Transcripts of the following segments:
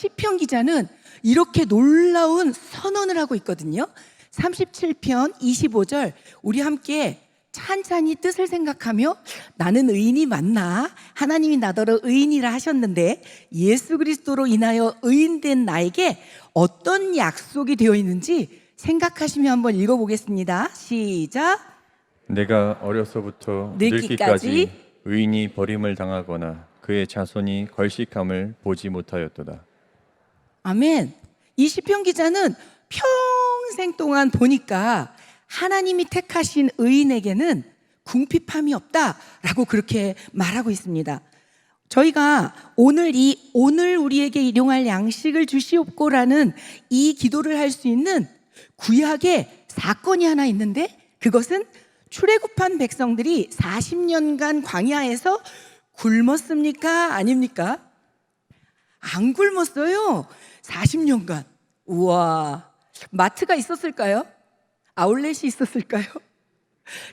시편 기자는 이렇게 놀라운 선언을 하고 있거든요. 37편 25절, 우리 함께 찬찬히 뜻을 생각하며 나는 의인이 맞나? 하나님이 나더러 의인이라 하셨는데 예수 그리스도로 인하여 의인된 나에게 어떤 약속이 되어 있는지 생각하시며 한번 읽어보겠습니다. 시작. 내가 어려서부터 늙기까지 의인이 버림을 당하거나 그의 자손이 걸식함을 보지 못하였도다. 아멘. 이 시편 기자는 평생 동안 보니까 하나님이 택하신 의인에게는 궁핍함이 없다라고 그렇게 말하고 있습니다. 저희가 오늘 우리에게 일용할 양식을 주시옵고라는 이 기도를 할 수 있는 구약의 사건이 하나 있는데, 그것은 출애굽한 백성들이 40년간 광야에서 굶었습니까? 아닙니까? 안 굶었어요. 40년간. 우와. 마트가 있었을까요? 아울렛이 있었을까요?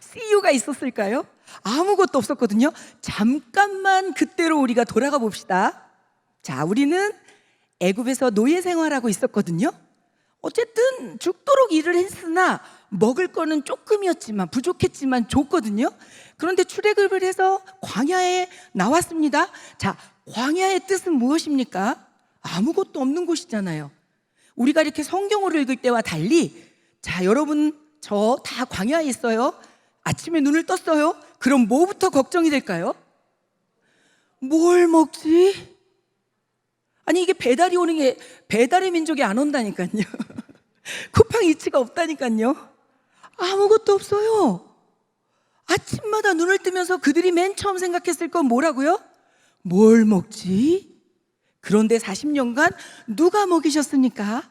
CU가 있었을까요? 아무것도 없었거든요. 잠깐만 그때로 우리가 돌아가 봅시다. 자, 우리는 애굽에서 노예 생활하고 있었거든요. 어쨌든 죽도록 일을 했으나 먹을 거는 조금이었지만, 부족했지만 줬거든요. 그런데 출애굽을 해서 광야에 나왔습니다. 자, 광야의 뜻은 무엇입니까? 아무것도 없는 곳이잖아요. 우리가 이렇게 성경을 읽을 때와 달리, 자, 여러분 저 다 광야에 있어요. 아침에 눈을 떴어요. 그럼 뭐부터 걱정이 될까요? 뭘 먹지? 아니, 이게 배달이 오는 게 배달의 민족이 안 온다니까요. 쿠팡이츠가 없다니까요. 아무것도 없어요. 아침마다 눈을 뜨면서 그들이 맨 처음 생각했을 건 뭐라고요? 뭘 먹지? 그런데 40년간 누가 먹이셨습니까?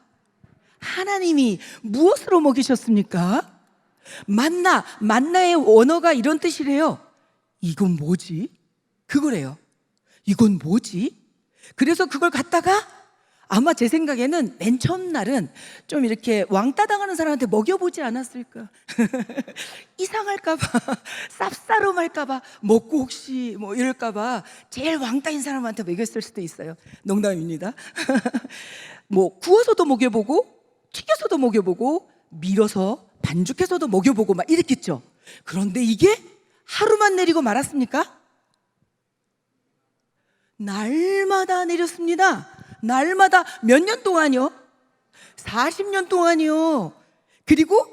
하나님이 무엇으로 먹이셨습니까? 만나의 원어가 이런 뜻이래요. 이건 뭐지? 그거래요. 이건 뭐지? 그래서 그걸 갖다가 아마 제 생각에는 맨 처음 날은 좀 이렇게 왕따 당하는 사람한테 먹여보지 않았을까? 이상할까봐, 쌉싸름할까봐, 먹고 혹시 뭐 이럴까봐 제일 왕따인 사람한테 먹였을 수도 있어요. 농담입니다. 뭐 구워서도 먹여보고, 튀겨서도 먹여보고, 밀어서 반죽해서도 먹여보고 막 이랬겠죠. 그런데 이게 하루만 내리고 말았습니까? 날마다 내렸습니다. 날마다 몇 년 동안요? 40년 동안이요. 그리고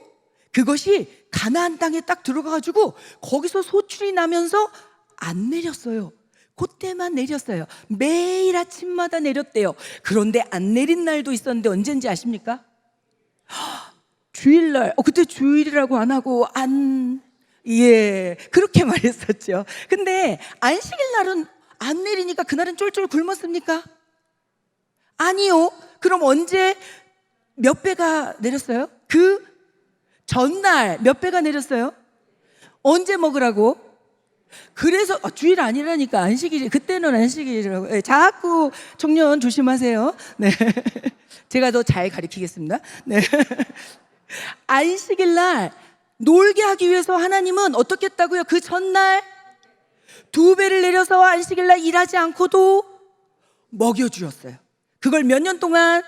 그것이 가나안 땅에 딱 들어가가지고 거기서 소출이 나면서 안 내렸어요. 그때만 내렸어요. 매일 아침마다 내렸대요. 그런데 안 내린 날도 있었는데 언젠지 아십니까? 주일날. 그때 주일이라고 안 하고 그렇게 말했었죠. 근데 안식일 날은 안 내리니까 그날은 쫄쫄 굶었습니까? 아니요. 그럼 언제 몇 배가 내렸어요? 그 전날 몇 배가 내렸어요? 언제 먹으라고? 그래서 주일 아니라니까, 안식일. 그때는 안식일이라고. 네, 자꾸 청년 조심하세요. 네, 제가 더 잘 가르치겠습니다. 네. 안식일 날 놀게 하기 위해서 하나님은 어떻게 했다고요? 그 전날 2배를 내려서 안식일 날 일하지 않고도 먹여주었어요. 그걸 몇 년 동안?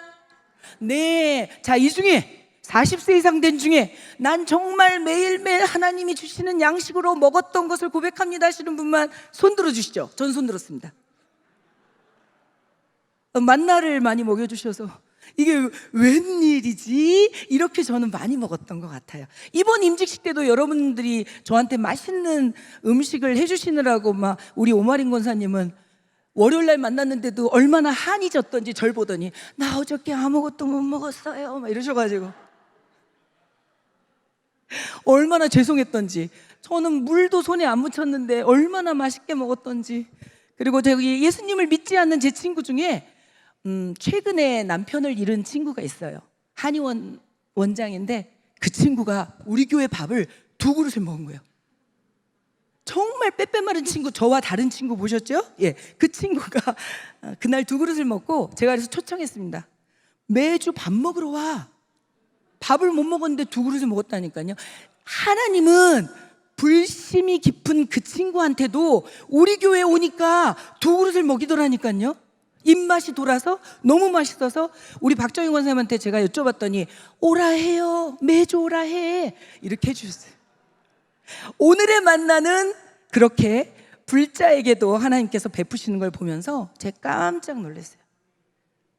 네. 자, 이 중에 40세 이상 된 중에 난 정말 매일매일 하나님이 주시는 양식으로 먹었던 것을 고백합니다 하시는 분만 손 들어주시죠. 전 손 들었습니다. 만나를 많이 먹여주셔서 이게 웬일이지? 이렇게 저는 많이 먹었던 것 같아요. 이번 임직식 때도 여러분들이 저한테 맛있는 음식을 해주시느라고 막 우리 오마린 권사님은 월요일날 만났는데도 얼마나 한이 졌던지 절 보더니 나 어저께 아무것도 못 먹었어요 막 이러셔가지고 얼마나 죄송했던지, 저는 물도 손에 안 묻혔는데 얼마나 맛있게 먹었던지. 그리고 저기 예수님을 믿지 않는 제 친구 중에 최근에 남편을 잃은 친구가 있어요. 한의원 원장인데 그 친구가 우리 교회 밥을 2그릇을 먹은 거예요. 정말 빼빼 마른 친구, 저와 다른 친구 보셨죠? 예, 그 친구가 그날 2그릇을 먹고 제가 그래서 초청했습니다. 매주 밥 먹으러 와. 밥을 못 먹었는데 2그릇을 먹었다니까요. 하나님은 불심이 깊은 그 친구한테도 우리 교회에 오니까 2그릇을 먹이더라니까요. 입맛이 돌아서 너무 맛있어서 우리 박정희 권사님한테 제가 여쭤봤더니 오라 해요. 매주 오라 해. 이렇게 해주셨어요. 오늘의 만나는 그렇게 불자에게도 하나님께서 베푸시는 걸 보면서 제가 깜짝 놀랐어요.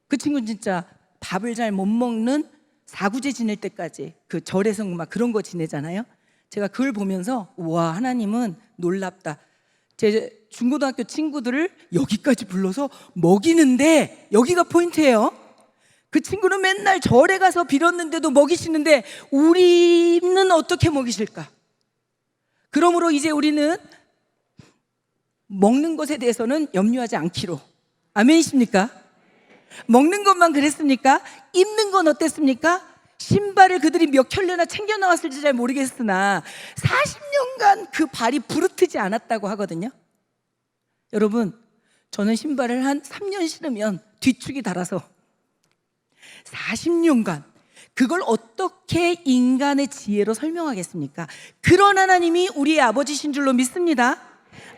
그 친구는 진짜 밥을 잘 못 먹는 사구제 지낼 때까지 그 절에서 막 그런 거 지내잖아요. 제가 그걸 보면서 와, 하나님은 놀랍다. 제 중고등학교 친구들을 여기까지 불러서 먹이는데, 여기가 포인트예요. 그 친구는 맨날 절에 가서 빌었는데도 먹이시는데 우리는 어떻게 먹이실까? 그러므로 이제 우리는 먹는 것에 대해서는 염려하지 않기로. 아멘이십니까? 먹는 것만 그랬습니까? 입는 건 어땠습니까? 신발을 그들이 몇 켤레나 챙겨 나왔을지 잘 모르겠으나 40년간 그 발이 부르트지 않았다고 하거든요. 여러분, 저는 신발을 한 3년 신으면 뒤축이 닳아서 40년간 그걸 어떻게 인간의 지혜로 설명하겠습니까? 그런 하나님이 우리의 아버지신 줄로 믿습니다.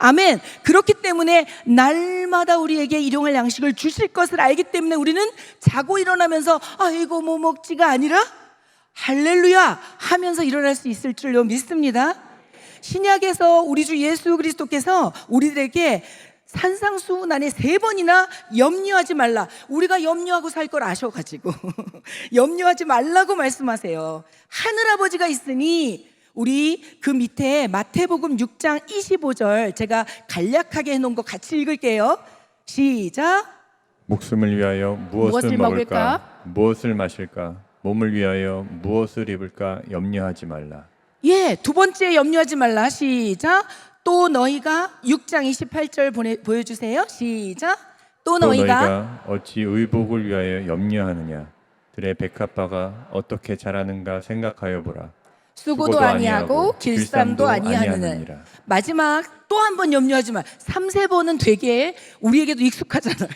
아멘. 그렇기 때문에 날마다 우리에게 일용할 양식을 주실 것을 알기 때문에 우리는 자고 일어나면서 아이고 뭐 먹지가 아니라 할렐루야 하면서 일어날 수 있을 줄로 믿습니다. 신약에서 우리 주 예수 그리스도께서 우리들에게 산상수훈 안에 3번이나 염려하지 말라. 우리가 염려하고 살 걸 아셔가지고 염려하지 말라고 말씀하세요. 하늘아버지가 있으니 우리 그 밑에 마태복음 6장 25절 제가 간략하게 해놓은 거 같이 읽을게요. 시작. 목숨을 위하여 무엇을 먹을까? 무엇을 마실까? 몸을 위하여 무엇을 입을까? 염려하지 말라. 예, 두 번째 염려하지 말라. 시작. 또 너희가 6장 28절 보여주세요. 시작. 또 너희가 어찌 의복을 위하여 염려하느냐? 들의 백합화가 어떻게 자라는가 생각하여 보라. 수고도 아니하고 길쌈도 아니하느니라. 마지막 또 한 번 염려하지 마. 3, 4번은 되게 우리에게도 익숙하잖아요.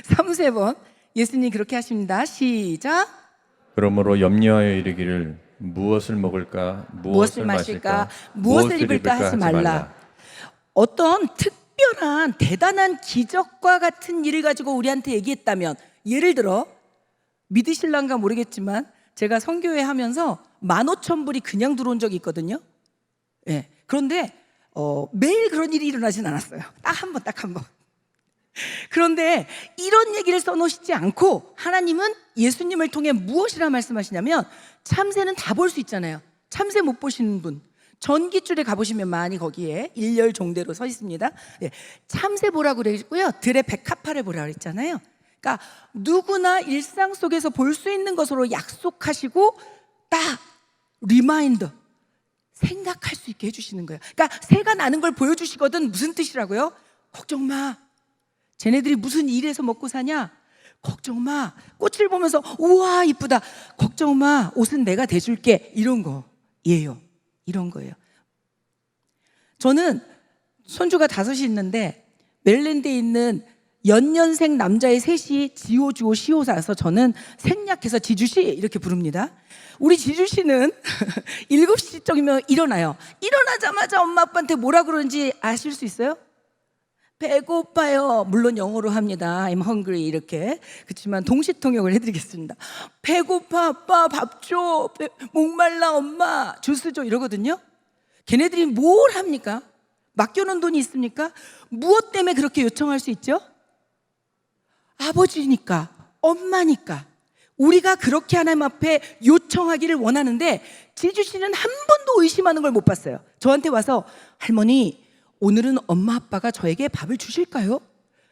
3, 4번 예수님이 그렇게 하십니다. 시작. 그러므로 염려하여 이르기를 무엇을 먹을까? 무엇을 마실까? 무엇을 입을까 하지 말라. 어떤 특별한 대단한 기적과 같은 일을 가지고 우리한테 얘기했다면, 예를 들어 믿으실란가 모르겠지만 제가 선교회 하면서 15,000불이 그냥 들어온 적이 있거든요. 예. 그런데 매일 그런 일이 일어나진 않았어요. 딱 한 번. 그런데 이런 얘기를 써놓으시지 않고 하나님은 예수님을 통해 무엇이라 말씀하시냐면, 참새는 다 볼 수 있잖아요. 참새 못 보시는 분 전깃줄에 가보시면 많이 거기에 일렬 종대로 서 있습니다. 예. 참새 보라고 그랬고요, 들의 백합화를 보라고 그랬잖아요. 그러니까 누구나 일상 속에서 볼 수 있는 것으로 약속하시고 딱 리마인더, 생각할 수 있게 해주시는 거예요. 그러니까 새가 나는 걸 보여주시거든. 무슨 뜻이라고요? 걱정 마. 쟤네들이 무슨 일에서 먹고 사냐? 걱정 마. 꽃을 보면서 우와 이쁘다. 걱정 마. 옷은 내가 대줄게. 이런 거예요. 이런 거예요. 저는 손주가 5이 있는데 메릴랜드에 있는 연년생 남자의 셋이 지오주오 시오사서 저는 생략해서 지주씨 이렇게 부릅니다. 우리 지주씨는 7시쯤이면 일어나요. 일어나자마자 엄마 아빠한테 뭐라 그러는지 아실 수 있어요? 배고파요. 물론 영어로 합니다. I'm hungry 이렇게. 그렇지만 동시통역을 해드리겠습니다. 배고파 아빠 밥 줘. 목말라 엄마 주스 줘 이러거든요. 걔네들이 뭘 합니까? 맡겨놓은 돈이 있습니까? 무엇 때문에 그렇게 요청할 수 있죠? 아버지니까, 엄마니까. 우리가 그렇게 하나님 앞에 요청하기를 원하는데 지주씨는 한 번도 의심하는 걸 못 봤어요. 저한테 와서 할머니 오늘은 엄마 아빠가 저에게 밥을 주실까요?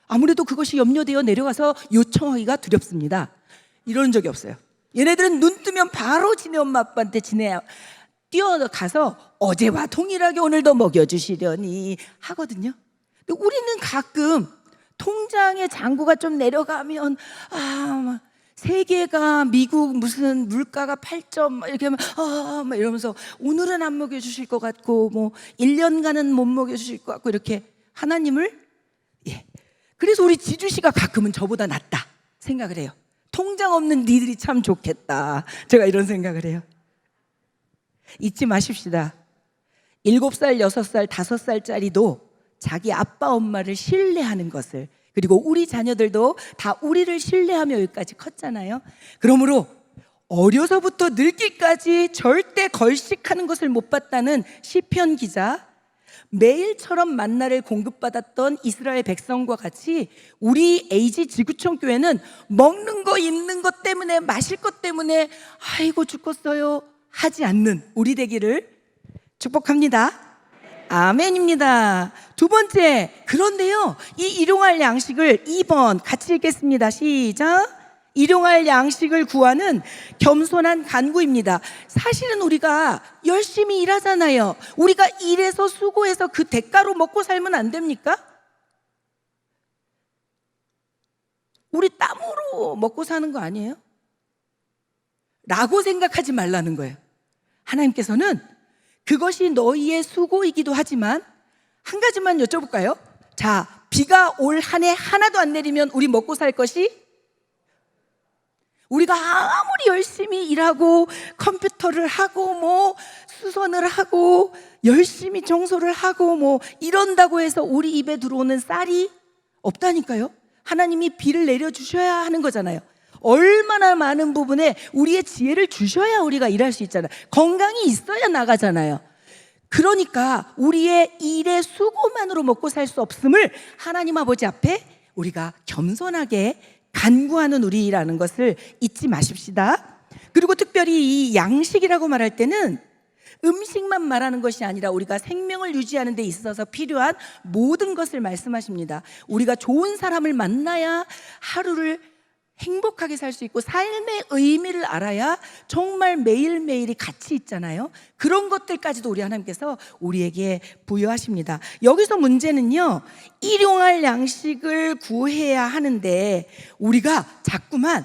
아무래도 그것이 염려되어 내려가서 요청하기가 두렵습니다. 이런 적이 없어요. 얘네들은 눈 뜨면 바로 지네 엄마 아빠한테 뛰어가서 어제와 동일하게 오늘도 먹여주시려니 하거든요. 근데 우리는 가끔 통장의 잔고가 좀 내려가면 세계가 미국 무슨 물가가 8점 이렇게 하면 막 이러면서 오늘은 안 먹여주실 것 같고 뭐 1년간은 못 먹여주실 것 같고 이렇게 하나님을 그래서 우리 지주씨가 가끔은 저보다 낫다 생각을 해요. 통장 없는 니들이 참 좋겠다. 제가 이런 생각을 해요. 잊지 마십시다. 7살, 6살, 5살짜리도 자기 아빠 엄마를 신뢰하는 것을, 그리고 우리 자녀들도 다 우리를 신뢰하며 여기까지 컸잖아요. 그러므로 어려서부터 늙기까지 절대 걸식하는 것을 못 봤다는 시편 기자, 매일처럼 만나를 공급받았던 이스라엘 백성과 같이 우리 AG 지구촌 교회는 먹는 거 입는 것 때문에, 마실 것 때문에 아이고 죽겠어요 하지 않는 우리 되기를 축복합니다. 아멘입니다. 두 번째, 그런데요, 이 일용할 양식을 2번 같이 읽겠습니다. 시작. 일용할 양식을 구하는 겸손한 간구입니다. 사실은 우리가 열심히 일하잖아요. 우리가 일해서 수고해서 그 대가로 먹고 살면 안 됩니까? 우리 땀으로 먹고 사는 거 아니에요? 라고 생각하지 말라는 거예요. 하나님께서는 그것이 너희의 수고이기도 하지만 한 가지만 여쭤볼까요? 자, 비가 올 한 해 하나도 안 내리면 우리 먹고 살 것이, 우리가 아무리 열심히 일하고 컴퓨터를 하고 뭐 수선을 하고 열심히 청소를 하고 뭐 이런다고 해서 우리 입에 들어오는 쌀이 없다니까요. 하나님이 비를 내려주셔야 하는 거잖아요. 얼마나 많은 부분에 우리의 지혜를 주셔야 우리가 일할 수 있잖아요. 건강이 있어야 나가잖아요. 그러니까 우리의 일의 수고만으로 먹고 살 수 없음을 하나님 아버지 앞에 우리가 겸손하게 간구하는 우리라는 것을 잊지 마십시다. 그리고 특별히 이 양식이라고 말할 때는 음식만 말하는 것이 아니라 우리가 생명을 유지하는 데 있어서 필요한 모든 것을 말씀하십니다. 우리가 좋은 사람을 만나야 하루를 행복하게 살 수 있고 삶의 의미를 알아야 정말 매일매일이 가치 있잖아요. 그런 것들까지도 우리 하나님께서 우리에게 부여하십니다. 여기서 문제는요, 일용할 양식을 구해야 하는데 우리가 자꾸만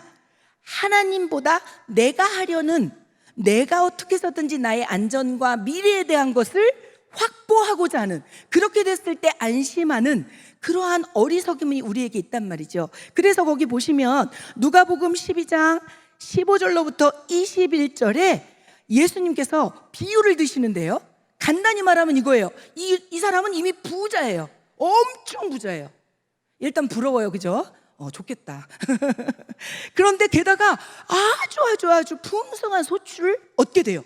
하나님보다 내가 하려는, 내가 어떻게 해서든지 나의 안전과 미래에 대한 것을 확보하고자 하는, 그렇게 됐을 때 안심하는 그러한 어리석음이 우리에게 있단 말이죠. 그래서 거기 보시면 누가복음 12장 15절로부터 21절에 예수님께서 비유를 드시는데요, 간단히 말하면 이거예요. 이 사람은 이미 부자예요. 엄청 부자예요. 일단 부러워요, 그죠? 좋겠다. 그런데 게다가 아주 풍성한 소출을 얻게 돼요.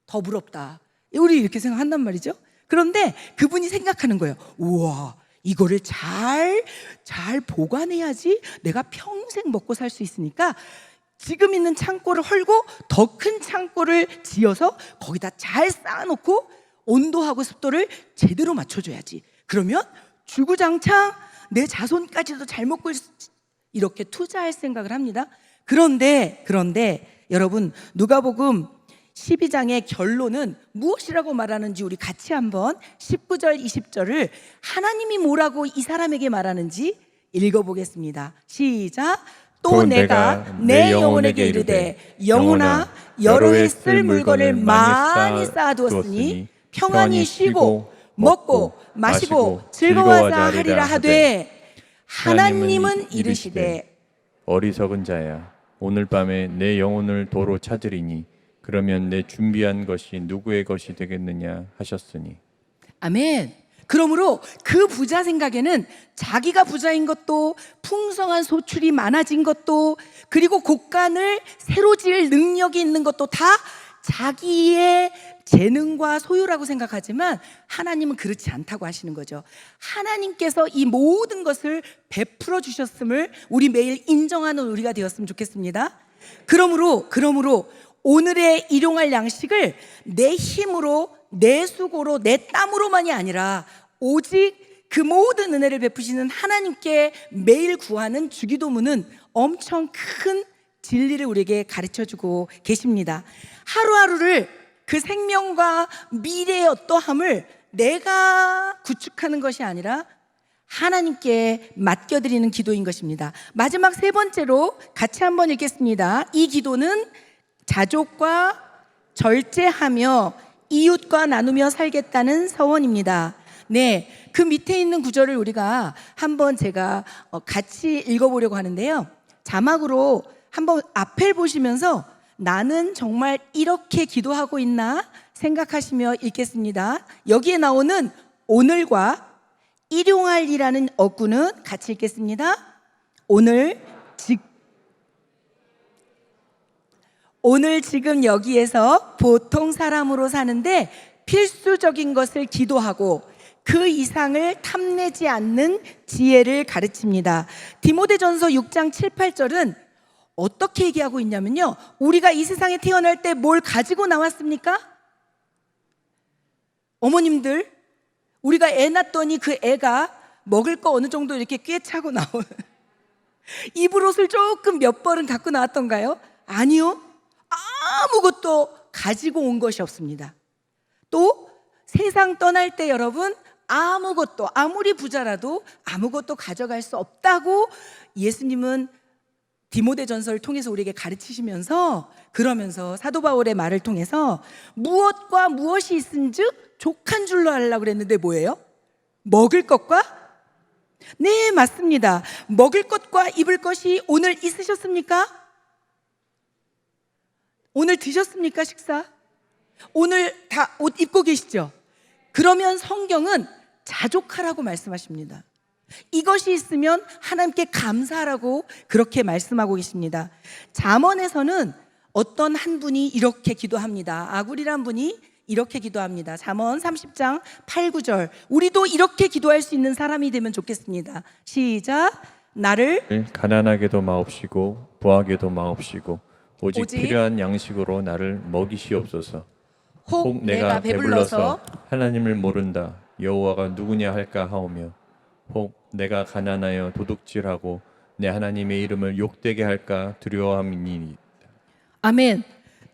더 부럽다. 우리 이렇게 생각한단 말이죠. 그런데 그분이 생각하는 거예요. 우와, 이거를 잘 보관해야지 내가 평생 먹고 살 수 있으니까 지금 있는 창고를 헐고 더 큰 창고를 지어서 거기다 잘 쌓아놓고 온도하고 습도를 제대로 맞춰줘야지. 그러면 주구장창 내 자손까지도 잘 먹고 이렇게 투자할 생각을 합니다. 그런데 여러분, 누가복음 12장의 결론은 무엇이라고 말하는지 우리 같이 한번 19절 20절을 하나님이 뭐라고 이 사람에게 말하는지 읽어보겠습니다. 시작. 또 내가 내 영혼에게 이르되 영혼아, 여러 해 쓸 물건을 많이 쌓아두었으니 평안히 쉬고 먹고 마시고 즐거워하자 하리라 하되, 하나님은 이르시되 어리석은 자야, 오늘 밤에 내 영혼을 도로 찾으리니 그러면 내 준비한 것이 누구의 것이 되겠느냐 하셨으니. 아멘. 그러므로 그 부자 생각에는 자기가 부자인 것도, 풍성한 소출이 많아진 것도, 그리고 곳간을 새로 지을 능력이 있는 것도 다 자기의 재능과 소유라고 생각하지만 하나님은 그렇지 않다고 하시는 거죠. 하나님께서 이 모든 것을 베풀어 주셨음을 우리 매일 인정하는 우리가 되었으면 좋겠습니다. 그러므로 오늘의 일용할 양식을 내 힘으로, 내 수고로, 내 땀으로만이 아니라 오직 그 모든 은혜를 베푸시는 하나님께 매일 구하는 주기도문은 엄청 큰 진리를 우리에게 가르쳐주고 계십니다. 하루하루를 그 생명과 미래의 어떠함을 내가 구축하는 것이 아니라 하나님께 맡겨드리는 기도인 것입니다. 마지막 세 번째로 같이 한번 읽겠습니다. 이 기도는 자족과 절제하며 이웃과 나누며 살겠다는 서원입니다. 네, 그 밑에 있는 구절을 우리가 한번 제가 같이 읽어보려고 하는데요. 자막으로 한번 앞을 보시면서 나는 정말 이렇게 기도하고 있나 생각하시며 읽겠습니다. 여기에 나오는 오늘과 일용할이라는 어구는 같이 읽겠습니다. 오늘 지금 여기에서 보통 사람으로 사는데 필수적인 것을 기도하고 그 이상을 탐내지 않는 지혜를 가르칩니다. 디모데전서 6장 7, 8절은 어떻게 얘기하고 있냐면요, 우리가 이 세상에 태어날 때 뭘 가지고 나왔습니까? 어머님들, 우리가 애 낳았더니 그 애가 먹을 거 어느 정도 이렇게 꽤 차고 나오는, 입을 옷을 조금 몇 벌은 갖고 나왔던가요? 아니요, 아무것도 가지고 온 것이 없습니다. 또 세상 떠날 때 여러분, 아무것도, 아무리 부자라도 아무것도 가져갈 수 없다고 예수님은 디모데전서를 통해서 우리에게 가르치시면서, 그러면서 사도 바울의 말을 통해서 무엇과 무엇이 있은즉 족한 줄로 알라고 그랬는데 뭐예요? 먹을 것과? 네, 맞습니다. 먹을 것과 입을 것이 오늘 있으셨습니까? 오늘 드셨습니까? 식사? 오늘 다 옷 입고 계시죠? 그러면 성경은 자족하라고 말씀하십니다. 이것이 있으면 하나님께 감사하라고 그렇게 말씀하고 계십니다. 잠언에서는 어떤 한 분이 이렇게 기도합니다. 아굴이란 분이 이렇게 기도합니다. 잠언 30장 8, 9절. 우리도 이렇게 기도할 수 있는 사람이 되면 좋겠습니다. 시작. 나를 가난하게도 마옵시고 부하게도 마옵시고 오직 필요한 양식으로 나를 먹이시옵소서. 혹 내가 배불러서 하나님을 모른다 여호와가 누구냐 할까 하오며 혹 내가 가난하여 도둑질하고 내 하나님의 이름을 욕되게 할까 두려워함이니. 아멘.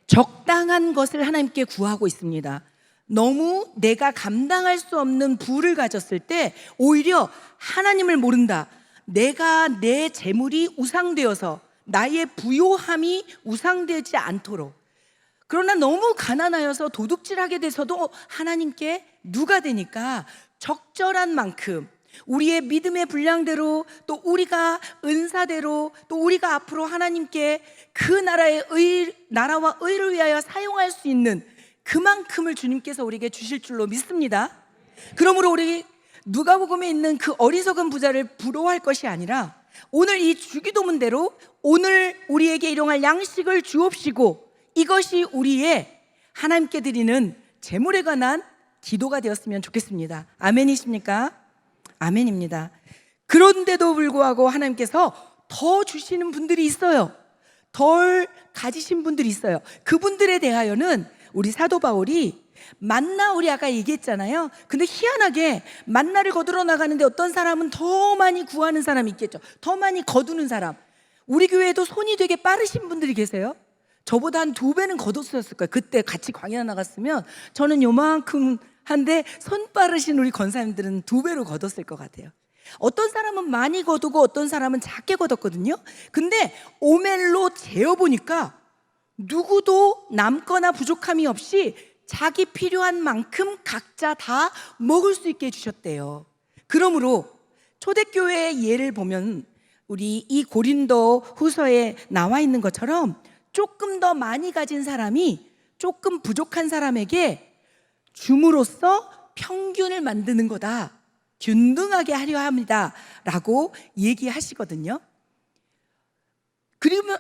적당한 것을 하나님께 구하고 있습니다. 너무 내가 감당할 수 없는 부를 가졌을 때 오히려 하나님을 모른다, 내가 내 재물이 우상되어서 나의 부요함이 우상되지 않도록, 그러나 너무 가난하여서 도둑질하게 돼서도 하나님께 누가 되니까 적절한 만큼 우리의 믿음의 분량대로, 또 우리가 은사대로, 또 우리가 앞으로 하나님께 그 나라와 의를 위하여 사용할 수 있는 그만큼을 주님께서 우리에게 주실 줄로 믿습니다. 그러므로 우리 누가복음에 있는 그 어리석은 부자를 부러워할 것이 아니라 오늘 이 주기도문대로 오늘 우리에게 일용할 양식을 주옵시고, 이것이 우리의 하나님께 드리는 재물에 관한 기도가 되었으면 좋겠습니다. 아멘이십니까? 아멘입니다. 그런데도 불구하고 하나님께서 더 주시는 분들이 있어요. 덜 가지신 분들이 있어요. 그분들에 대하여는 우리 사도 바울이 만나, 우리 아까 얘기했잖아요. 근데 희한하게 만나를 거두러 나가는데 어떤 사람은 더 많이 구하는 사람이 있겠죠. 더 많이 거두는 사람. 우리 교회에도 손이 되게 빠르신 분들이 계세요. 저보다 한 2배는 거뒀었을 거예요. 그때 같이 광야 나갔으면 저는 요만큼 한데 손 빠르신 우리 권사님들은 2배로 거뒀을 것 같아요. 어떤 사람은 많이 거두고 어떤 사람은 작게 거뒀거든요. 근데 오멜로 재어보니까 누구도 남거나 부족함이 없이 자기 필요한 만큼 각자 다 먹을 수 있게 해주셨대요. 그러므로 초대교회의 예를 보면 우리 이 고린도 후서에 나와 있는 것처럼 조금 더 많이 가진 사람이 조금 부족한 사람에게 줌으로써 평균을 만드는 거다, 균등하게 하려 합니다 라고 얘기하시거든요.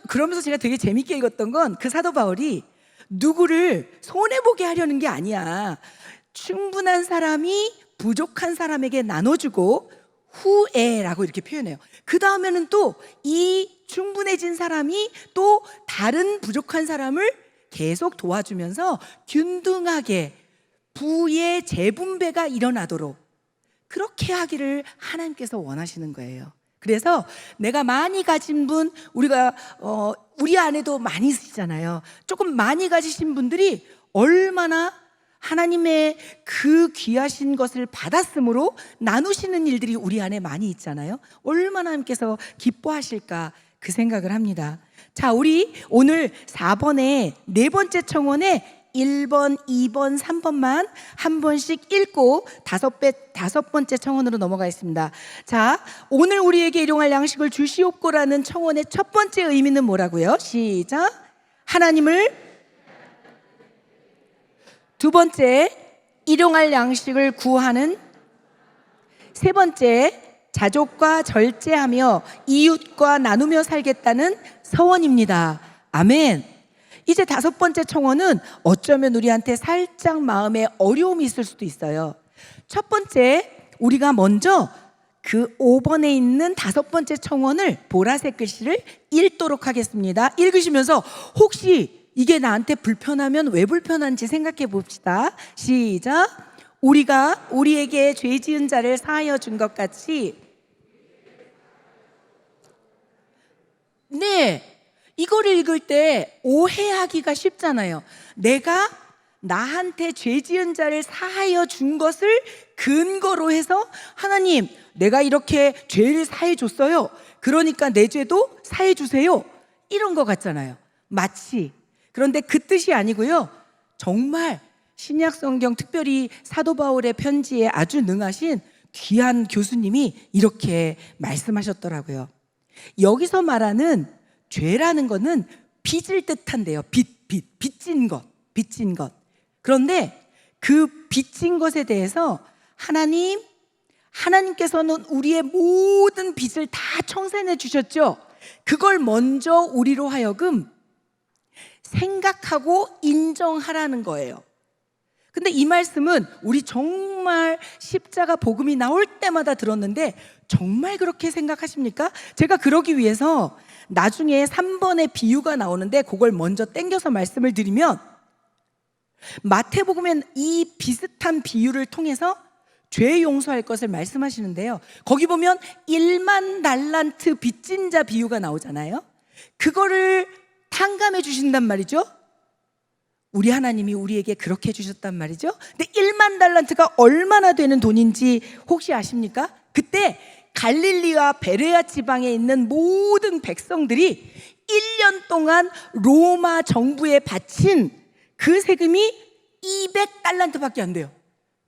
그러면서 제가 되게 재밌게 읽었던 건 그 사도 바울이 누구를 손해보게 하려는 게 아니야. 충분한 사람이 부족한 사람에게 나눠주고 후에라고 이렇게 표현해요. 그 다음에는 또 이 충분해진 사람이 또 다른 부족한 사람을 계속 도와주면서 균등하게 부의 재분배가 일어나도록 그렇게 하기를 하나님께서 원하시는 거예요. 그래서 내가 많이 가진 분, 우리 안에도 많이 있으시잖아요. 조금 많이 가지신 분들이 얼마나 하나님의 그 귀하신 것을 받았으므로 나누시는 일들이 우리 안에 많이 있잖아요. 얼마나 하나님께서 기뻐하실까 그 생각을 합니다. 자, 우리 오늘 4번의 네 번째 청원에 1번, 2번, 3번만 한 번씩 읽고 다섯 번째 청원으로 넘어가겠습니다. 자, 오늘 우리에게 일용할 양식을 주시옵고라는 청원의 첫 번째 의미는 뭐라고요? 시작. 하나님을. 두 번째, 일용할 양식을 구하는 세 번째, 자족과 절제하며 이웃과 나누며 살겠다는 서원입니다. 아멘. 이제 다섯 번째 청원은 어쩌면 우리한테 살짝 마음에 어려움이 있을 수도 있어요. 첫 번째, 우리가 먼저 그 5번에 있는 다섯 번째 청원을 보라색 글씨를 읽도록 하겠습니다. 읽으시면서 혹시 이게 나한테 불편하면 왜 불편한지 생각해 봅시다. 시작. 우리가 우리에게 죄 지은 자를 사하여 준 것 같이. 네, 이거를 읽을 때 오해하기가 쉽잖아요. 내가 나한테 죄 지은 자를 사하여 준 것을 근거로 해서 하나님, 내가 이렇게 죄를 사해 줬어요. 그러니까 내 죄도 사해 주세요. 이런 것 같잖아요. 마치. 그런데 그 뜻이 아니고요. 정말 신약 성경, 특별히 사도 바울의 편지에 아주 능하신 귀한 교수님이 이렇게 말씀하셨더라고요. 여기서 말하는 죄라는 것은 빚을 뜻한대요. 빚진 것. 그런데 그 빚진 것에 대해서 하나님께서는 우리의 모든 빚을 다 청산해 주셨죠. 그걸 먼저 우리로 하여금 생각하고 인정하라는 거예요. 근데 이 말씀은 우리 정말 십자가 복음이 나올 때마다 들었는데 정말 그렇게 생각하십니까? 제가 그러기 위해서 나중에 3번의 비유가 나오는데 그걸 먼저 땡겨서 말씀을 드리면, 마태복음엔 이 비슷한 비유를 통해서 죄 용서할 것을 말씀하시는데요. 거기 보면 1만 달란트 빚진 자 비유가 나오잖아요. 그거를 탕감해 주신단 말이죠. 우리 하나님이 우리에게 그렇게 해주셨단 말이죠. 근데 1만 달란트가 얼마나 되는 돈인지 혹시 아십니까? 그때 갈릴리와 베레아 지방에 있는 모든 백성들이 1년 동안 로마 정부에 바친 그 세금이 200달란트밖에 안 돼요.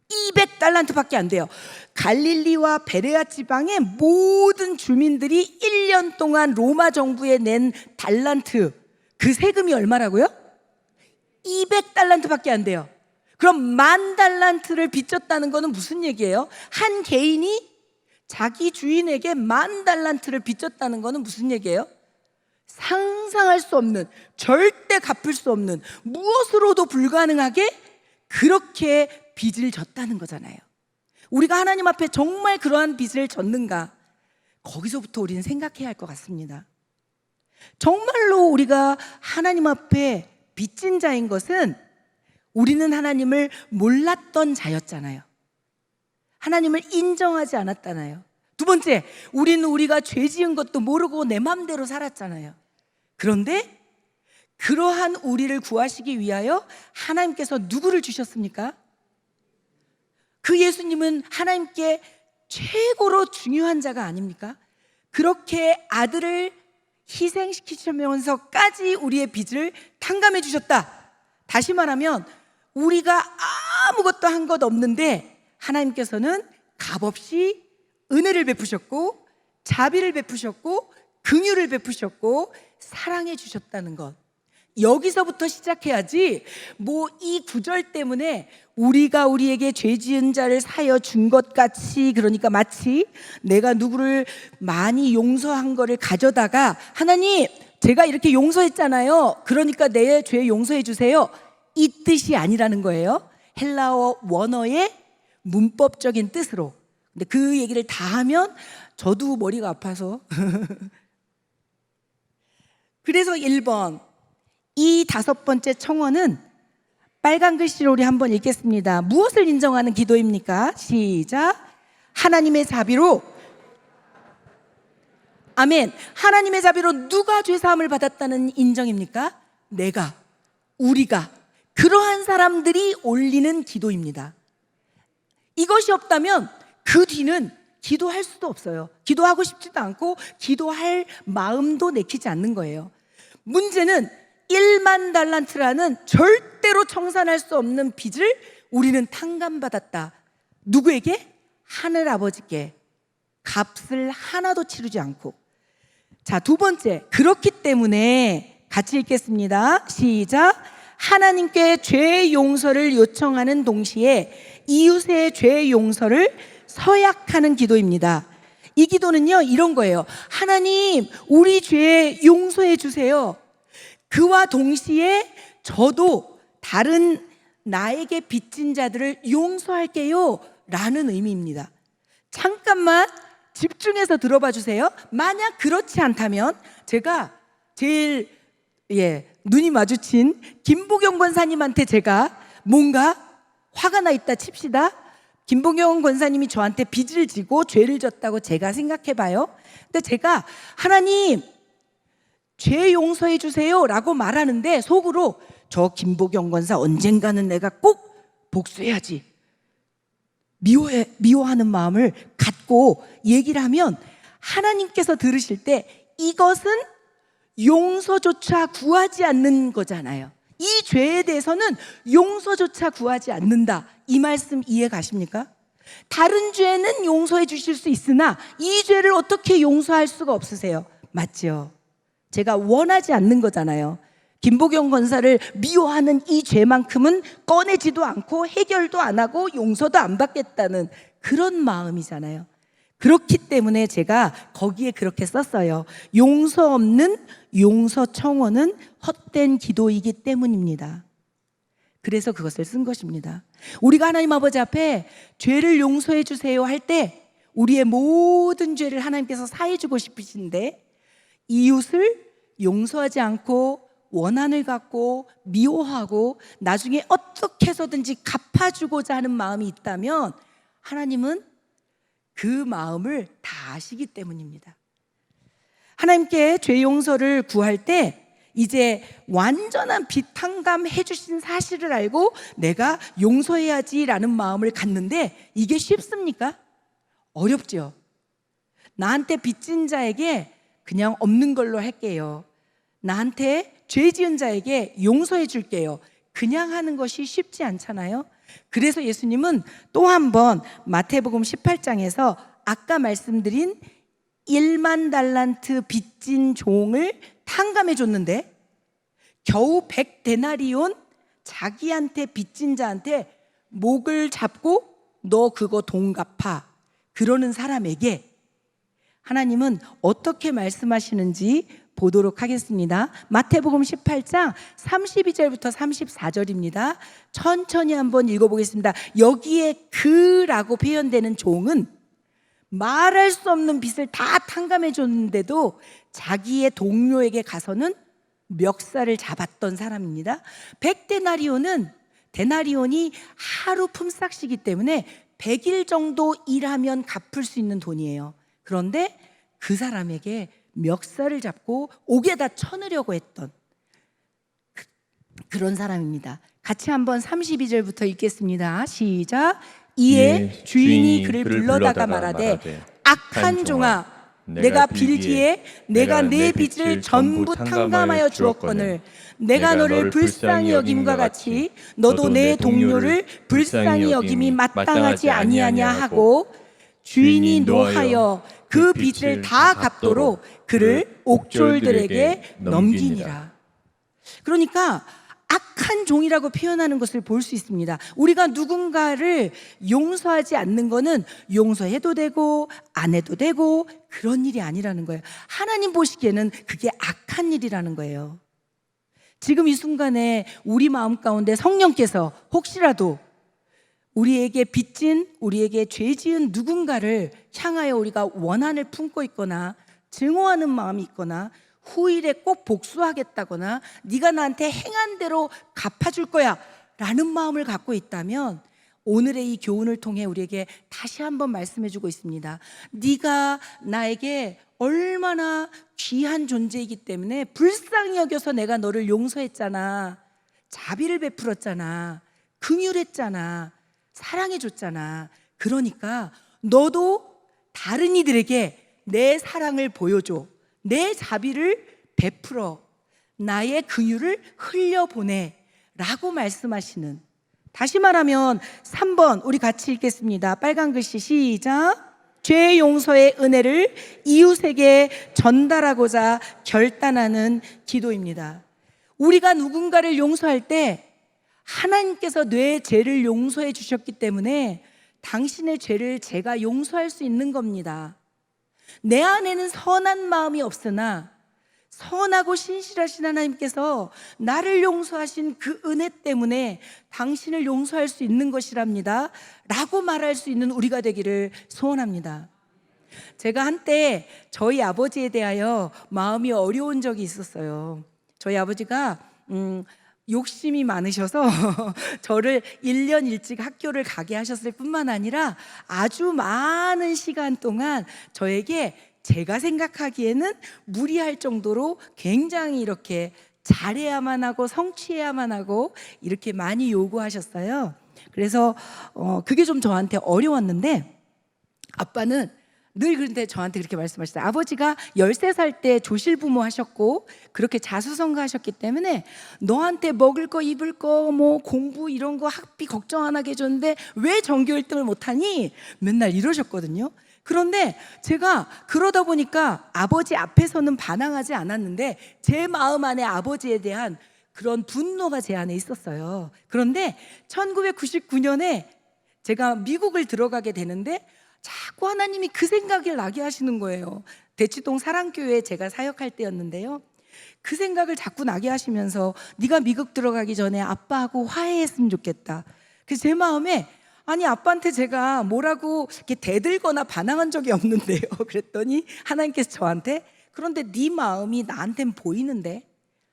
200달란트밖에 안 돼요. 갈릴리와 베레아 지방의 모든 주민들이 1년 동안 로마 정부에 낸 달란트, 그 세금이 얼마라고요? 200달란트밖에 안 돼요. 그럼 10,000달란트를 빚졌다는 것은 무슨 얘기예요? 한 개인이 자기 주인에게 10,000달란트를 빚졌다는 것은 무슨 얘기예요? 상상할 수 없는, 절대 갚을 수 없는, 무엇으로도 불가능하게 그렇게 빚을 졌다는 거잖아요. 우리가 하나님 앞에 정말 그러한 빚을 졌는가? 거기서부터 우리는 생각해야 할 것 같습니다. 정말로 우리가 하나님 앞에 빚진 자인 것은 우리는 하나님을 몰랐던 자였잖아요. 하나님을 인정하지 않았잖아요. 두 번째, 우리는 우리가 죄 지은 것도 모르고 내 마음대로 살았잖아요. 그런데 그러한 우리를 구하시기 위하여 하나님께서 누구를 주셨습니까? 그 예수님은 하나님께 최고로 중요한 자가 아닙니까? 그렇게 아들을 희생시키시면서까지 우리의 빚을 탕감해 주셨다. 다시 말하면 우리가 아무것도 한 것 없는데 하나님께서는 값없이 은혜를 베푸셨고 자비를 베푸셨고 긍휼을 베푸셨고 사랑해 주셨다는 것. 여기서부터 시작해야지 뭐 이 구절 때문에 우리가 우리에게 죄 지은 자를 사여 준 것 같이, 그러니까 마치 내가 누구를 많이 용서한 거를 가져다가 하나님 제가 이렇게 용서했잖아요, 그러니까 내 죄 용서해 주세요, 이 뜻이 아니라는 거예요. 헬라어 원어의 문법적인 뜻으로. 근데 그 얘기를 다 하면 저도 머리가 아파서 그래서 1번 이 다섯 번째 청원은 빨간 글씨로 우리 한번 읽겠습니다. 무엇을 인정하는 기도입니까? 시작. 하나님의 자비로, 아멘. 하나님의 자비로 누가 죄사함을 받았다는 인정입니까? 내가, 우리가, 그러한 사람들이 올리는 기도입니다. 이것이 없다면 그 뒤는 기도할 수도 없어요. 기도하고 싶지도 않고 기도할 마음도 내키지 않는 거예요. 문제는 1만 달란트라는 절대로 청산할 수 없는 빚을 우리는 탕감받았다. 누구에게? 하늘 아버지께. 값을 하나도 치르지 않고. 자, 두 번째, 그렇기 때문에 같이 읽겠습니다. 시작. 하나님께 죄 용서를 요청하는 동시에 이웃의 죄 용서를 서약하는 기도입니다. 이 기도는요, 이런 거예요. 하나님, 우리 죄 용서해 주세요. 그와 동시에 저도 다른 나에게 빚진 자들을 용서할게요 라는 의미입니다. 잠깐만 집중해서 들어봐 주세요. 만약 그렇지 않다면 제가 제일 눈이 마주친 김보경 권사님한테 제가 뭔가 화가 나 있다 칩시다. 김보경 권사님이 저한테 빚을 지고 죄를 졌다고 제가 생각해 봐요. 근데 제가 하나님 죄 용서해 주세요 라고 말하는데 속으로 저 김보경 권사 언젠가는 내가 꼭 복수해야지, 미워하는 마음을 갖고 얘기를 하면 하나님께서 들으실 때 이것은 용서조차 구하지 않는 거잖아요. 이 죄에 대해서는 용서조차 구하지 않는다. 이 말씀 이해 가십니까? 다른 죄는 용서해 주실 수 있으나 이 죄를 어떻게 용서할 수가 없으세요? 맞죠? 제가 원하지 않는 거잖아요. 김보경 권사를 미워하는 이 죄만큼은 꺼내지도 않고 해결도 안 하고 용서도 안 받겠다는 그런 마음이잖아요. 그렇기 때문에 제가 거기에 그렇게 썼어요. 용서 없는 용서 청원은 헛된 기도이기 때문입니다. 그래서 그것을 쓴 것입니다. 우리가 하나님 아버지 앞에 죄를 용서해 주세요 할 때 우리의 모든 죄를 하나님께서 사해 주고 싶으신데 이웃을 용서하지 않고 원한을 갖고 미워하고 나중에 어떻게 해서든지 갚아주고자 하는 마음이 있다면 하나님은 그 마음을 다 아시기 때문입니다. 하나님께 죄 용서를 구할 때 이제 완전한 빚 탕감해 주신 사실을 알고 내가 용서해야지라는 마음을 갖는데 이게 쉽습니까? 어렵죠. 나한테 빚진 자에게 그냥 없는 걸로 할게요. 나한테 죄 지은 자에게 용서해 줄게요. 그냥 하는 것이 쉽지 않잖아요. 그래서 예수님은 또 한 번 마태복음 18장에서 아까 말씀드린 1만 달란트 빚진 종을 탕감해 줬는데 겨우 100데나리온 자기한테 빚진 자한테 목을 잡고 너 그거 돈 갚아 그러는 사람에게 하나님은 어떻게 말씀하시는지 보도록 하겠습니다. 마태복음 18장 32절부터 34절입니다. 천천히 한번 읽어보겠습니다. 여기에 그라고 표현되는 종은 말할 수 없는 빚을 다 탕감해 줬는데도 자기의 동료에게 가서는 멱살을 잡았던 사람입니다. 100데나리온은 데나리온이 하루 품삯이기 때문에 100일 정도 일하면 갚을 수 있는 돈이에요. 그런데 그 사람에게 멱살을 잡고 옥에다 쳐넣으려고 했던 그런 사람입니다. 같이 한번 32절부터 읽겠습니다. 시작. 이에 주인이 그를 불러다가 말하되 악한 종아 내가 빌기에 내가 내 빚을 전부 탕감하여 주었거늘 내가 너를 불쌍히 여김과 같이 너도 내 동료를 불쌍히 여김이 마땅하지 아니하냐 하고 주인이 노하여 그 빚을 다 갚도록 그를 옥졸들에게 넘기니라. 그러니까 악한 종이라고 표현하는 것을 볼 수 있습니다. 우리가 누군가를 용서하지 않는 것은 용서해도 되고 안 해도 되고 그런 일이 아니라는 거예요. 하나님 보시기에는 그게 악한 일이라는 거예요. 지금 이 순간에 우리 마음 가운데 성령께서 혹시라도 우리에게 빚진, 우리에게 죄 지은 누군가를 향하여 우리가 원한을 품고 있거나 증오하는 마음이 있거나 후일에 꼭 복수하겠다거나 네가 나한테 행한 대로 갚아줄 거야 라는 마음을 갖고 있다면 오늘의 이 교훈을 통해 우리에게 다시 한번 말씀해 주고 있습니다. 네가 나에게 얼마나 귀한 존재이기 때문에 불쌍히 여겨서 내가 너를 용서했잖아. 자비를 베풀었잖아. 긍휼했잖아. 사랑해줬잖아. 그러니까 너도 다른 이들에게 내 사랑을 보여줘. 내 자비를 베풀어. 나의 긍휼을 흘려보내 라고 말씀하시는, 다시 말하면 3번 우리 같이 읽겠습니다. 빨간 글씨 시작. 죄 용서의 은혜를 이웃에게 전달하고자 결단하는 기도입니다. 우리가 누군가를 용서할 때 하나님께서 내 죄를 용서해 주셨기 때문에 당신의 죄를 제가 용서할 수 있는 겁니다. 내 안에는 선한 마음이 없으나 선하고 신실하신 하나님께서 나를 용서하신 그 은혜 때문에 당신을 용서할 수 있는 것이랍니다 라고 말할 수 있는 우리가 되기를 소원합니다. 제가 한때 저희 아버지에 대하여 마음이 어려운 적이 있었어요. 저희 아버지가 욕심이 많으셔서 저를 1년 일찍 학교를 가게 하셨을 뿐만 아니라 아주 많은 시간 동안 저에게 제가 생각하기에는 무리할 정도로 굉장히 이렇게 잘해야만 하고 성취해야만 하고 이렇게 많이 요구하셨어요. 그래서 그게 좀 저한테 어려웠는데 아빠는 늘 그런데 저한테 그렇게 말씀하셨어요. 아버지가 13살 때 조실부모 하셨고 그렇게 자수성가 하셨기 때문에 너한테 먹을 거 입을 거 뭐 공부 이런 거 학비 걱정 안 하게 해줬는데 왜 전교 1등을 못하니? 맨날 이러셨거든요. 그런데 제가 그러다 보니까 아버지 앞에서는 반항하지 않았는데 제 마음 안에 아버지에 대한 그런 분노가 제 안에 있었어요. 그런데 1999년에 제가 미국을 들어가게 되는데 자꾸 하나님이 그 생각을 나게 하시는 거예요. 대치동 사랑교회에 제가 사역할 때였는데요. 그 생각을 자꾸 나게 하시면서 네가 미국 들어가기 전에 아빠하고 화해했으면 좋겠다. 그래서 제 마음에 아니 아빠한테 제가 뭐라고 이렇게 대들거나 반항한 적이 없는데요. 그랬더니 하나님께서 저한테 그런데 네 마음이 나한텐 보이는데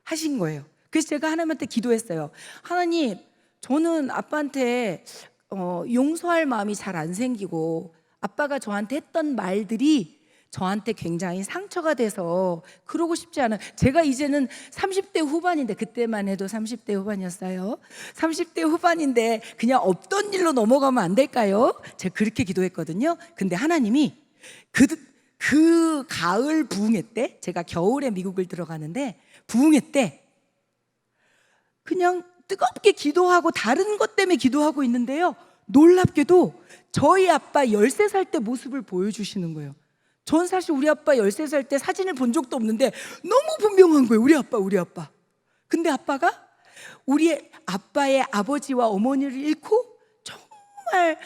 하신 거예요. 그래서 제가 하나님한테 기도했어요. 하나님, 저는 아빠한테 용서할 마음이 잘 안 생기고 아빠가 저한테 했던 말들이 저한테 굉장히 상처가 돼서 그러고 싶지 않아요. 제가 이제는 30대 후반인데 그때만 해도 30대 후반이었어요. 30대 후반인데 그냥 없던 일로 넘어가면 안 될까요? 제가 그렇게 기도했거든요. 근데 하나님이 그 가을 부흥회 때 제가 겨울에 미국을 들어가는데 부흥회 때 그냥 뜨겁게 기도하고 다른 것 때문에 기도하고 있는데요. 놀랍게도 저희 아빠 13살 때 모습을 보여주시는 거예요. 전 사실 우리 아빠 13살 때 사진을 본 적도 없는데 너무 분명한 거예요. 우리 아빠. 근데 아빠가 우리 아빠의 아버지와 어머니를 잃고 정말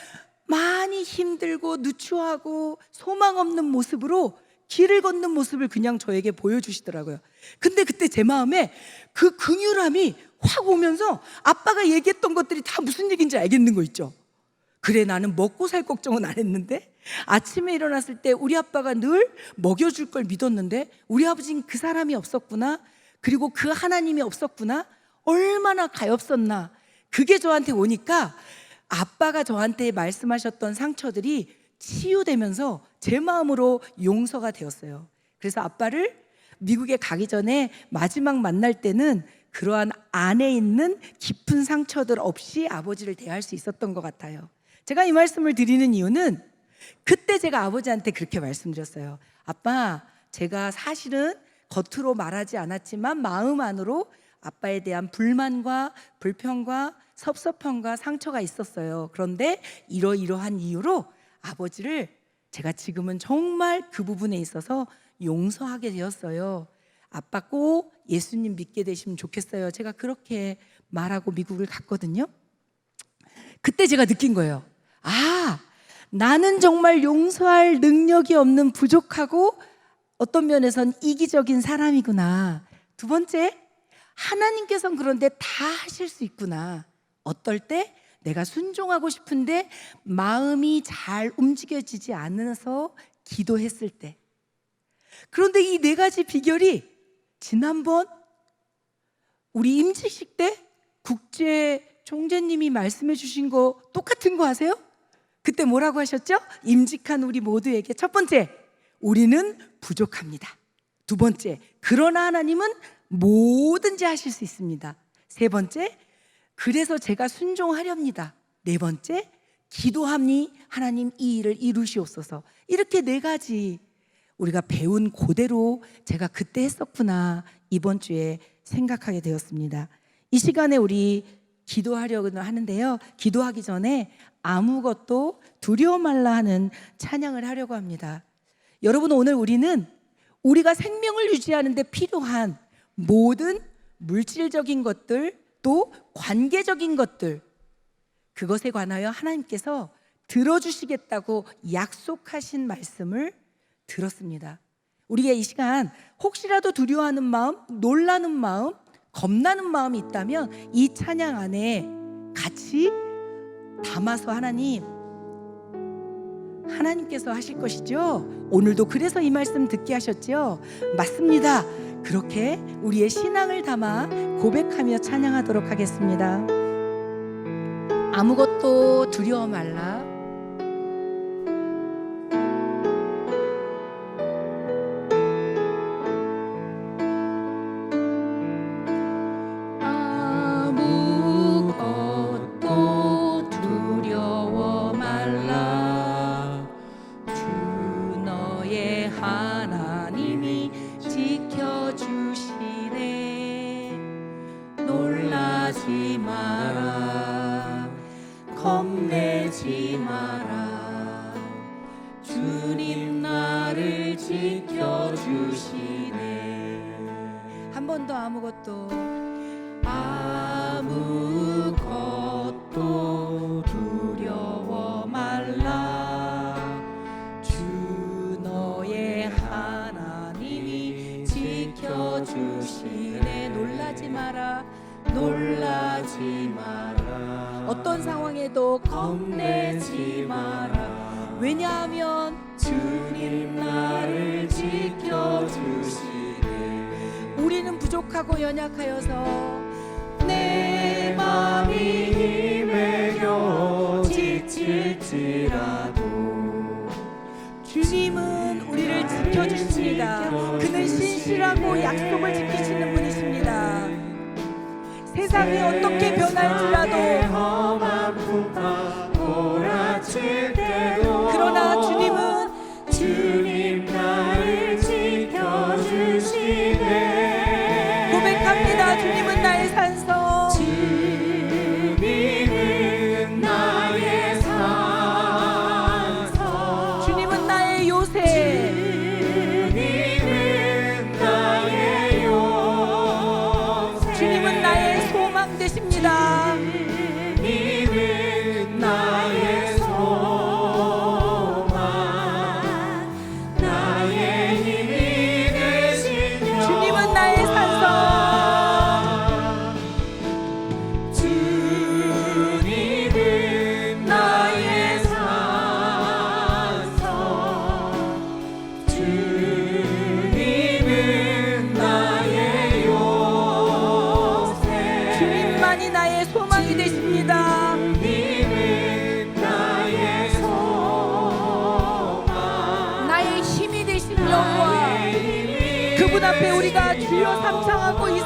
많이 힘들고 누추하고 소망 없는 모습으로 길을 걷는 모습을 그냥 저에게 보여주시더라고요. 근데 그때 제 마음에 그 긍휼함이 확 오면서 아빠가 얘기했던 것들이 다 무슨 얘기인지 알겠는 거 있죠. 그래, 나는 먹고 살 걱정은 안 했는데 아침에 일어났을 때 우리 아빠가 늘 먹여줄 걸 믿었는데 우리 아버지는 그 사람이 없었구나. 그리고 그 하나님이 없었구나. 얼마나 가엾었나. 그게 저한테 오니까 아빠가 저한테 말씀하셨던 상처들이 치유되면서 제 마음으로 용서가 되었어요. 그래서 아빠를 미국에 가기 전에 마지막 만날 때는 그러한 안에 있는 깊은 상처들 없이 아버지를 대할 수 있었던 것 같아요. 제가 이 말씀을 드리는 이유는 그때 제가 아버지한테 그렇게 말씀드렸어요. 아빠, 제가 사실은 겉으로 말하지 않았지만 마음 안으로 아빠에 대한 불만과 불평과 섭섭함과 상처가 있었어요. 그런데 이러이러한 이유로 아버지를 제가 지금은 정말 그 부분에 있어서 용서하게 되었어요. 아빠 꼭 예수님 믿게 되시면 좋겠어요. 제가 그렇게 말하고 미국을 갔거든요. 그때 제가 느낀 거예요. 아, 나는 정말 용서할 능력이 없는 부족하고 어떤 면에선 이기적인 사람이구나. 두 번째, 하나님께서는 그런데 다 하실 수 있구나. 어떨 때 내가 순종하고 싶은데 마음이 잘 움직여지지 않아서 기도했을 때. 그런데 이 네 가지 비결이 지난번 우리 임직식 때 국제 총재님이 말씀해 주신 거 똑같은 거 아세요? 그때 뭐라고 하셨죠? 임직한 우리 모두에게 첫 번째, 우리는 부족합니다. 두 번째, 그러나 하나님은 뭐든지 하실 수 있습니다. 세 번째, 그래서 제가 순종하렵니다. 네 번째, 기도함니 하나님 이 일을 이루시옵소서. 이렇게 네 가지 우리가 배운 그대로 제가 그때 했었구나 이번 주에 생각하게 되었습니다. 이 시간에 우리 기도하려고 하는데요. 기도하기 전에 아무것도 두려워 말라 하는 찬양을 하려고 합니다. 여러분, 오늘 우리는 우리가 생명을 유지하는 데 필요한 모든 물질적인 것들 또 관계적인 것들, 그것에 관하여 하나님께서 들어주시겠다고 약속하신 말씀을 들었습니다. 우리가 이 시간 혹시라도 두려워하는 마음, 놀라는 마음, 겁나는 마음이 있다면 이 찬양 안에 같이 담아서 하나님께서 하실 것이죠. 오늘도 그래서 이 말씀 듣게 하셨죠. 맞습니다. 그렇게 우리의 신앙을 담아 고백하며 찬양하도록 하겠습니다. 아무것도 두려워 말라. 아무것도 두려워 말라. 주 너의 하나님이 지켜주시네. 놀라지 마라. 겁내지 마라. 주님 나를 지켜주시네. 한 번 더 아무것도 두려워 말라. 주 너의 하나님이 지켜주시네. 놀라지 마라. 어떤 상황에도 겁내지 마라. 왜냐하면 주님 나를 지켜주시네. 우리는 부족하고 연약하여서 내 마음이 힘에 겨워 지칠지라도 주님은 우리를 지켜주십니다. 그는 신실하고 약속을 지키시는 분이십니다. 세상이 어떻게 변할지라도, 그러나 주님 나를 지켜주시네. 고백합니다. 주님은 나의 산성, 주님은 나의 산성, 주님은 나의 요새, 주님은 나의 요새, 주님은 나의 소망 되십니다. 주님은 나의 소망, 나의 힘이 되시며, 주님은 나의 산성, 주님은 나의 산성, 주님은 나의 요새, 주님만이 나의 소망이 되십니다. 주님은 나의 소망, 나의 힘이 되신 여호와, 그분 앞에 우리가 주여 삼창하고 이